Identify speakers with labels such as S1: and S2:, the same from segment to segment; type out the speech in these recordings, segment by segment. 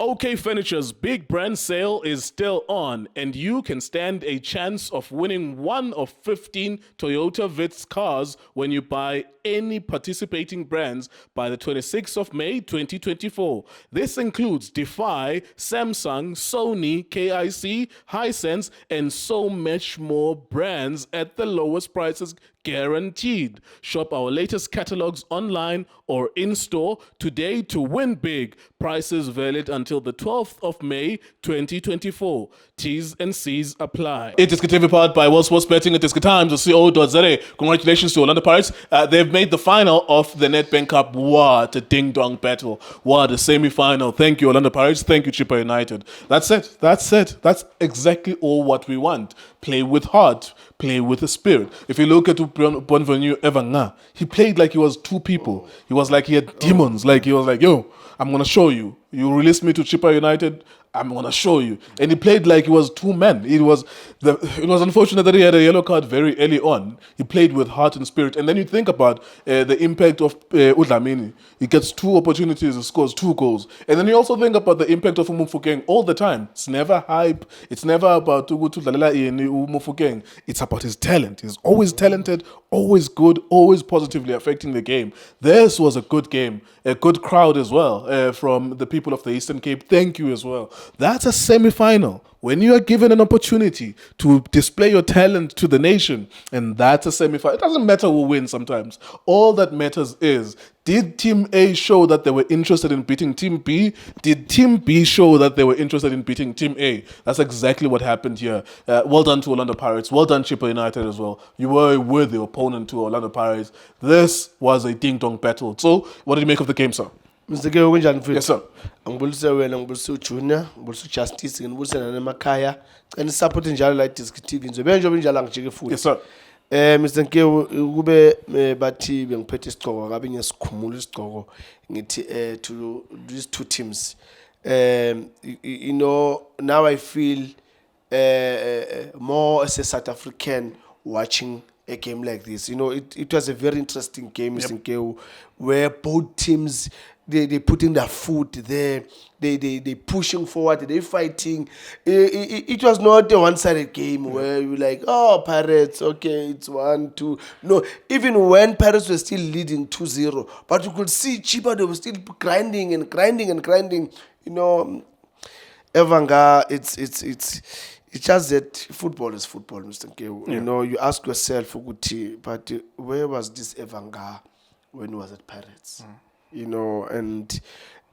S1: OK Furniture's big brand sale is still on, and you can stand a chance of winning one of 15 Toyota Vitz cars when you buy any participating brands by the 26th of May 2024. This includes Defy, Samsung, Sony, KIC, Hisense, and so much more brands at the lowest prices guaranteed. Shop our latest catalogs online or in store today to win big. Prices valid until the 12th of May 2024. T's and C's apply. iDiskiTV powered by World Sports Betting at iDiskiTimes.co.za. Congratulations to Orlando Pirates. They've made the final of the Nedbank Cup. What a ding-dong battle. What a semi-final. Thank you, Orlando Pirates. Thank you, Chippa United. That's it. That's exactly all what we want. Play with heart. Play with the spirit. If you look at Bonvenue Evanga, he played like he was two people. He was like he had demons. Like he was like, yo, I'm going to show you. You released me to Chippa United, I'm going to show you. And he played like he was two men. It was unfortunate that he had a yellow card very early on. He played with heart and spirit. And then you think about the impact of Udlamini. He gets two opportunities, he scores 2 goals. And then you also think about the impact of Umufukeng all the time. It's never hype. It's never about Umufukeng. It's about his talent. He's always talented, always good, always positively affecting the game. This was a good game. A good crowd as well from the people of the Eastern Cape. Thank you as well. That's a semi-final. When you are given an opportunity to display your talent to the nation, and that's a semi-final. It doesn't matter who wins sometimes. All that matters is, did Team A show that they were interested in beating Team B? Did Team B show that they were interested in beating Team A? That's exactly what happened here. Well done to Orlando Pirates. Well done, Chippa United as well. You were a worthy opponent to Orlando Pirates. This was a ding-dong battle. So, what did you make of the game, sir?
S2: Mr. Geo kunjani mfethu?
S1: Yes, sir.
S2: Ngibulisa wena, ngibulisa uJunior, ngibulisa uJustice, ngibulisa nanemakhaya. Cela support njalo la iDiskiTV. Ngizobe njengoba njalo ngijike futhi.
S1: Yes, sir.
S2: Mr. Geo kube bathi bengiphethe isigqoko akabe ngiyasikhumula isigqoko ngithi to these two teams. You know, now I feel more as a South African watching a game like this. You know, it was a very interesting game, Mr. Geo, where both teams they putting their foot there, they pushing forward, they fighting. It was not a one-sided game where you like, oh, Pirates, okay, it's 1-2. No, even when Pirates were still leading 2-0, but you could see Chippa, they were still grinding. You know, Evanga, it's just that football is football, Mr. K. You know, you ask yourself, but where was this Evanga when he was at Pirates? You know, and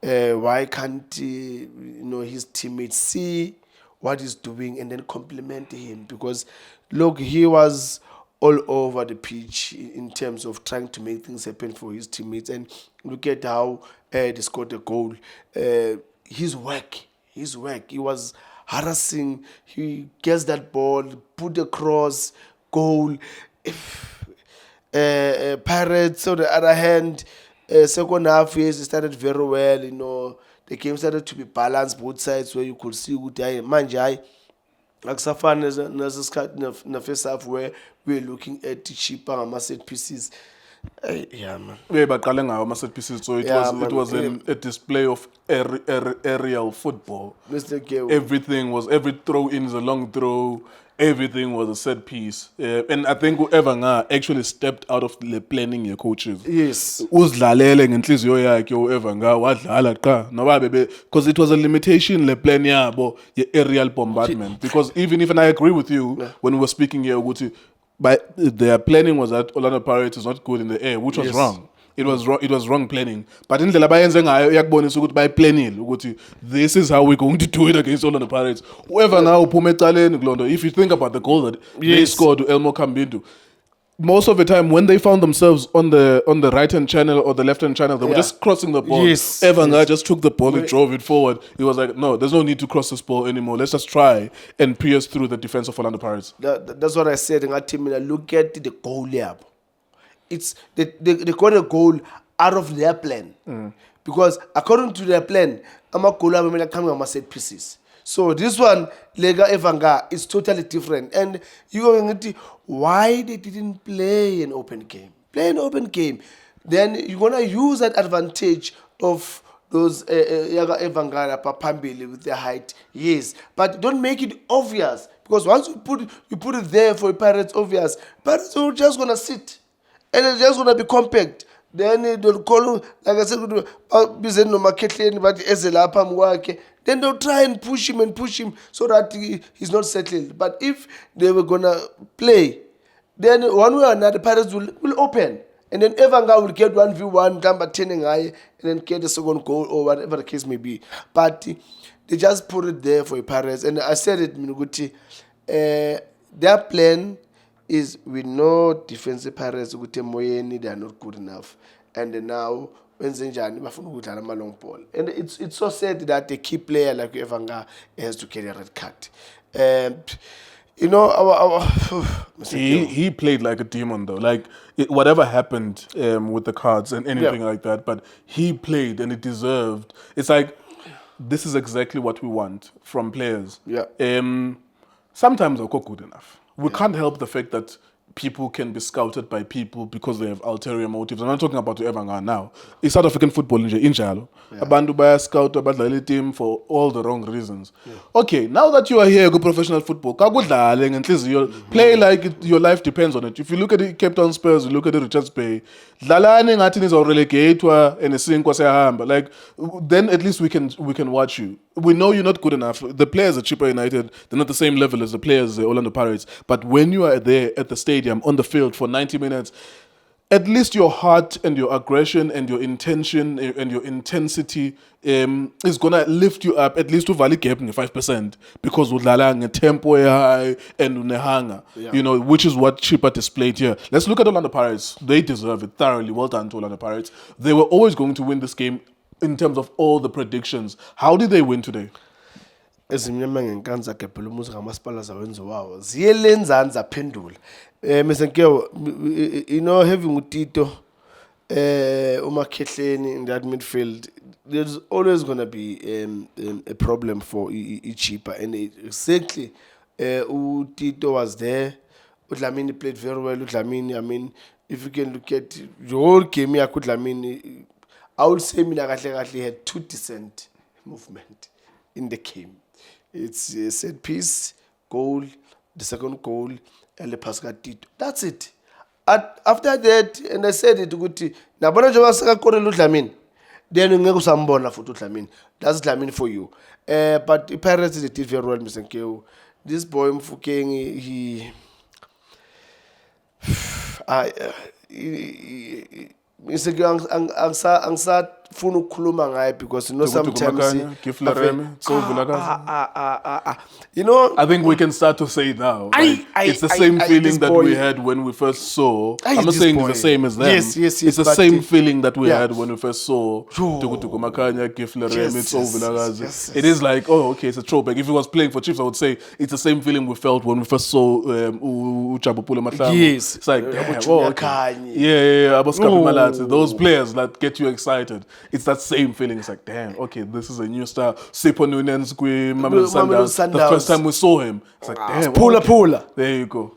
S2: why can't his teammates see what he's doing and then compliment him? Because look, he was all over the pitch in terms of trying to make things happen for his teammates. And look at how they scored a goal. His work. He was harassing. He gets that ball, put a cross, goal. Pirates, on the other hand, second half, yes, it started very well. You know, the game started to be balanced both sides, where you could see Manjai. Akusafani na first half where we're looking at Chippa set pieces. Yeah, man.
S1: Yeah, but set pieces. So it was a display of aerial football.
S2: Mr. Geo.
S1: Every throw in is a long throw. Everything was a set piece. And I think whoever actually stepped out of the planning your coaches.
S2: Yes.
S1: Because it was a limitation the plan the aerial bombardment. Because even if, and I agree with you, when we were speaking here, but their planning was that Orlando Pirates is not good in the air, which was wrong. It was wrong planning. But in the by planning, this is how we're going to do it against Orlando Pirates. Whoever now if you think about the goal that they scored to Elmo Kambindu, most of the time when they found themselves on the right hand channel or the left hand channel, they were just crossing the ball. Evanga just took the ball and drove it forward. He was like, no, there's no need to cross this ball anymore. Let's just try and pierce through the defense of Orlando Pirates.
S2: That's what I said. Look at the goal here. It's they got a goal out of their plan. Because according to their plan, I'm a goal coming set pieces. So this one, Lega Evanga, is totally different. And you're going to why they didn't play an open game. Play an open game. Then you're going to use that advantage of those Yaga Evangara Papambili with their height, yes. But don't make it obvious. Because once you put it there for Pirates obvious, Pirates are just gonna sit. And it's just gonna be compact. Then they'll call, like I said, then they'll try and push him so that he's not settled. But if they were gonna play, then one way or another, Pirates will open. And then Evanga will get 1v1, number 10 and then get the second goal or whatever the case may be. But they just put it there for Pirates. And I said it, Minuguti, their plan is we know defensive Pirates Moyeni, they are not good enough. And now wenzenjani bafuna ukudlala ama long ball. And it's so sad that a key player like Evanga has to carry a red card. You know,
S1: he played like a demon though. Like whatever happened with the cards and anything like that, but he played and it deserved. It's like this is exactly what we want from players.
S2: Yeah.
S1: Sometimes they're not good enough. We can't help the fact that people can be scouted by people because they have ulterior motives. I'm not talking about Evanga now. It's South African football in Jalo. Abantu baya scout abadlala team for all the wrong reasons. Okay, now that you are here, go professional football. Play like your life depends on it. If you look at the Cape Town Spurs, you look at the Richards Bay, dlalani ngathi nizorelegate and isinkwa siyahamba. Like then at least we can watch you. We know you're not good enough. The players at Chippa United, they're not the same level as the players at Orlando Pirates. But when you are there at the stadium, on the field for 90 minutes, at least your heart and your aggression and your intention and your intensity is going to lift you up, at least to valley gap 5%, because udlala tempo high and unehanga, you know, which is what Chippa displayed here. Let's look at Orlando Pirates. They deserve it thoroughly. Well done to Orlando Pirates. They were always going to win this game in terms of all the predictions. How did they win today?
S2: Ezimnyama ngenkanza ke phela umuzi kamasipala zawenza wawo ziyelenzani zaphendula mesenkewo you know having uTito umakhehleni in that midfield, there's always going to be a problem for Chippa, and exactly uTito was there. uDlamini played very well. uDlamini, I mean, if you can look at the whole game here, uDlamini, I would say Mina Kahle had 2 decent movement in the game. It's a set piece, goal, the second goal, and the pass got Tito. That's it. After that, and I said it to Guti, Nabana Jawasaka Kore Ludlamin, then you go Sambona for Tutlamin. That's Dlamin for you. But the Pirates did very well, Mr. Nkeu. This boy Mfukeng, he angsa funa ukukhuluma ngaye because you know sometimes
S1: Tso
S2: you know,
S1: I think we can start to say now. It's the same feeling that we had when we first saw. I'm not saying it's the same as them.
S2: Yes.
S1: It's the same feeling that we had when we first saw Tukutuku Makanya, Gifleremi, Tso Vilakazi. It is like, oh, okay, it's a throwback. If it was playing for Chiefs, I would say it's the same feeling we felt when we first saw Uchabupule Matlamu.
S2: Yes.
S1: It's like, damn, oh, okay. Yeah. Those players that get you excited. It's that same feeling. It's like, damn, okay, this is a new star. Sipo Nunens, Mamelodi Sundowns. The first time we saw him, it's like, damn,
S2: Pula.
S1: There you go.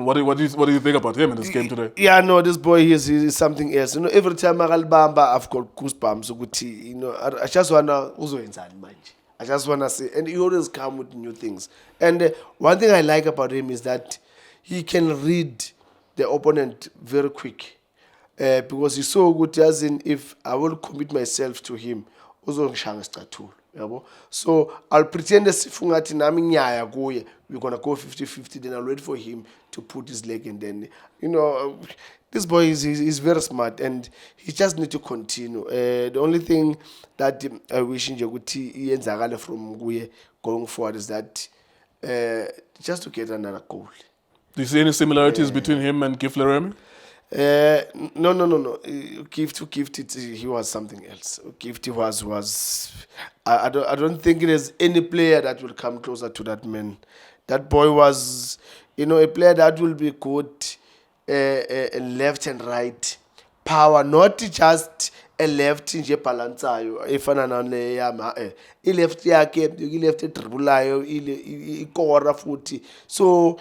S1: What do you think about him in this game today?
S2: Yeah, no, this boy is something else. You know, every time Bamba, I've got goosebumps. You know, I just wanna I just wanna say, and he always come with new things. And one thing I like about him is that he can read the opponent very quick. Because he's so good, as in if I will commit myself to him, so I'll pretend as if we're gonna go 50-50, then I'll wait for him to put his leg, and then, you know, this boy is very smart, and he just need to continue. The only thing that I wish Njaguti from Guye going forward is that just to get another goal.
S1: Do you see any similarities between him and Gifleremi?
S2: No. Gift, he was something else. Gift was. I don't think there's any player that will come closer to that man. That boy was, you know, a player that will be good, left and right, power, not just a left nje balansayo efana nale yama I left yakhe I left dribulayo ikora futhi, so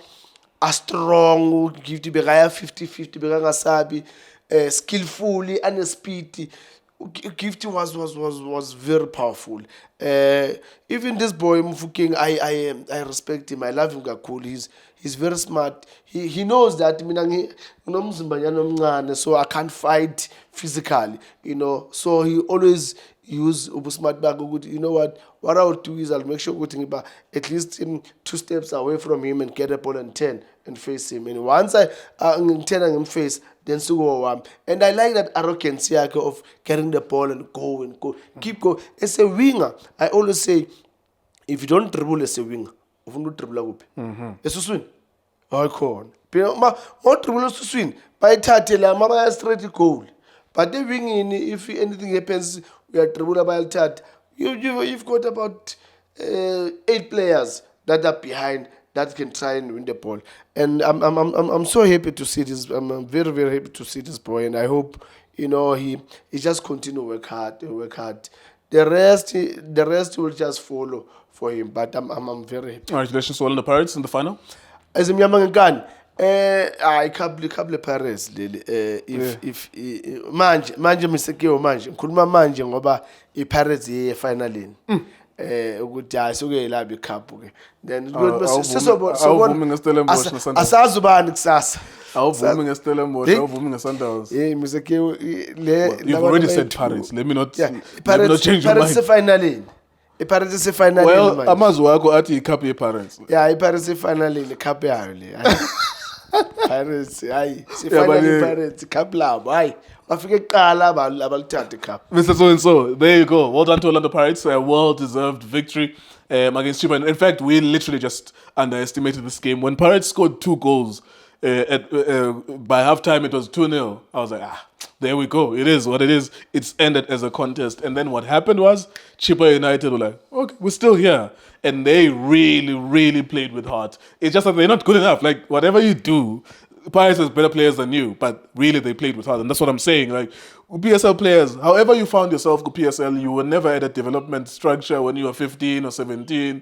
S2: a strong, give to be 50-50, be skillfully and speedy. Gift was very powerful. Even this boy Mfuking, I respect him. I love him. Cool. He's very smart. He knows that so I can't fight physically. So he always use smart bag. You know what? What I'll do is I'll make sure at least 2 steps away from him and get a ball and turn and face him. And once I turn him face, then so go. And I like that arrogance of getting the ball and go. Keep going. As a winger, I always say, if you don't dribble as a winger, you don't dribble up. It's a swing. I can't. But dribble as a swing. By Tatela, Mama straight goal. But the wing, if anything happens, we are dribble by Tat. You've got about 8 players that are behind that can try and win the ball. And I'm so happy to see this. I'm very, very happy to see this boy. And I hope, he just continue work hard. The rest will just follow for him. But I'm very happy.
S1: Congratulations to all the Pirates in the final.
S2: As a Myamangan, I couple Pirates if manje Mr. manje ngikhuluma manje ngoba iPirates finally ukuthi asuke la bi cup ke then
S1: awuvumi ngeStellenbosch neSundowns
S2: asazubani kusasa
S1: awuvumi ngeStellenbosch awuvumi ngeSundowns
S2: Mr.
S1: You've already said Pirates. Let me not change your mind.
S2: Finally iPirates finally
S1: well amazwi wakho athi icup yePirates
S2: iPirates finally icup yayo le Pirates finally Pirates cup labo bafike kuqala abalithatha cup.
S1: Mr. So-and-so, there you go. Well done to Orlando Pirates. A well-deserved victory against Chippa. In fact, we literally just underestimated this game. When Pirates scored 2 goals, by halftime it was 2-0. I was like, there we go. It is what it is. It's ended as a contest. And then what happened was Chippa United were like, okay, we're still here. And they really, really played with heart. It's just that they're not good enough. Like, whatever you do, Pirates has better players than you, but really they played with heart. And that's what I'm saying. Like, PSL players, however you found yourself to PSL, you were never at a development structure when you were 15 or 17.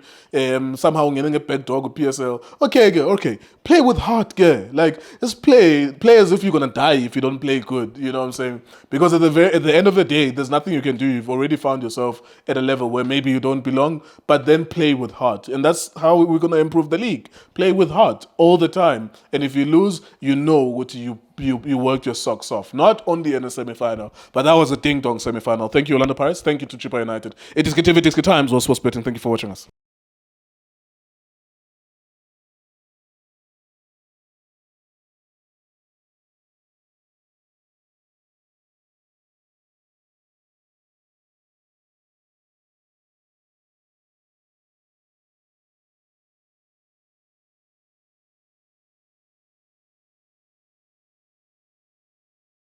S1: Somehow getting a back dog with PSL. Okay. Play with heart, girl. Like, just play as if you're gonna die if you don't play good. You know what I'm saying? Because at the end of the day, there's nothing you can do. You've already found yourself at a level where maybe you don't belong, but then play with heart. And that's how we're gonna improve the league. Play with heart all the time. And if you lose, you know what you worked your socks off. Not only in a semi-final, but that was a ding-dong semi-final. Thank you, Orlando Pirates. Thank you to Chippa United. It is iDiskiTV, Times, or Sports Betting. Thank you for watching us.